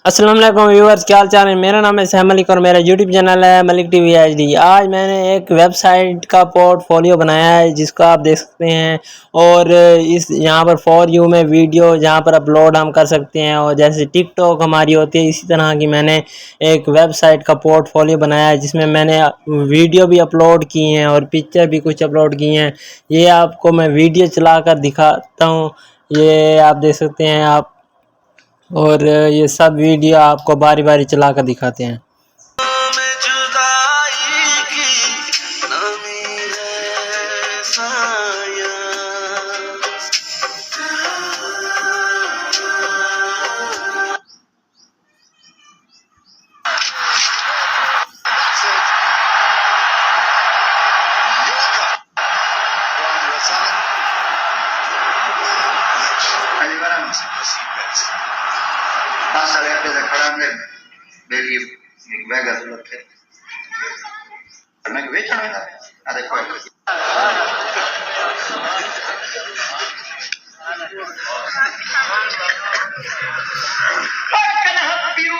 अस्सलाम वालेकुम व्यूअर्स, क्या हाल चाल है। मेरा नाम है सहम मलिक और मेरा यूट्यूब चैनल है मलिक टीवी HD। आज मैंने एक वेबसाइट का पोर्टफोलियो बनाया है जिसको आप देख सकते हैं। और इस यहाँ पर फॉर यू में वीडियो जहाँ पर अपलोड हम कर सकते हैं, और जैसे टिकटॉक हमारी होती है इसी तरह की मैंने एक वेबसाइट का पोर्टफोलियो बनाया है जिसमें मैंने वीडियो भी अपलोड की हैं और पिक्चर भी कुछ अपलोड की हैं। ये आपको मैं वीडियो चला कर दिखाता हूँ, ये आप देख सकते हैं आप। और ये सब वीडियो आपको बारी बारी चला कर दिखाते हैं।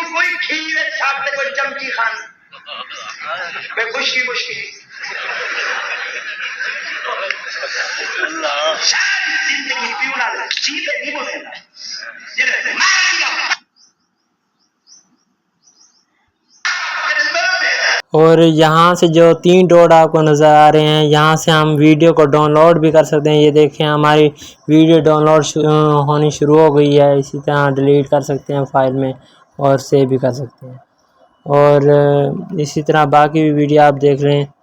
कोई खीर छापते कोई चमची खान खुशी मुश्किल जिंदगी पीना सीधे नहीं बोलेगा। और यहाँ से जो 3 डॉट आपको नज़र आ रहे हैं, यहाँ से हम वीडियो को डाउनलोड भी कर सकते हैं। ये देखें हमारी वीडियो डाउनलोड होनी शुरू हो गई है। इसी तरह डिलीट कर सकते हैं फाइल में और सेव भी कर सकते हैं। और इसी तरह बाकी भी वीडियो आप देख रहे हैं।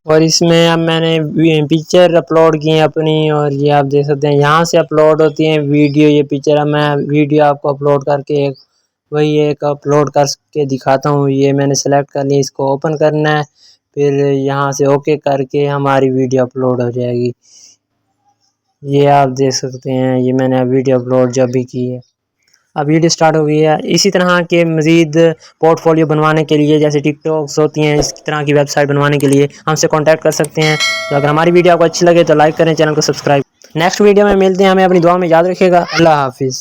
और इसमें अब मैंने पिक्चर अपलोड की है अपनी, और ये आप देख सकते हैं यहाँ से अपलोड होती हैं वीडियो। ये पिक्चर अब मैं वीडियो आपको अपलोड करके एक अपलोड करके दिखाता हूँ। ये मैंने सेलेक्ट कर लिया, इसको ओपन करना है, फिर यहाँ से ओके करके हमारी वीडियो अपलोड हो जाएगी। ये आप देख सकते हैं, ये मैंने वीडियो अपलोड जब भी की है, अब वीडियो स्टार्ट हो गई है। इसी तरह के मज़ीद पोर्टफोलियो बनवाने के लिए, जैसे टिकटॉक्स होती हैं, इस तरह की वेबसाइट बनवाने के लिए हमसे कांटेक्ट कर सकते हैं। तो अगर हमारी वीडियो आपको अच्छी लगे तो लाइक करें, चैनल को सब्सक्राइब। नेक्स्ट वीडियो में मिलते हैं, हमें अपनी दुआ में याद रखिएगा। अल्लाह हाफिज़।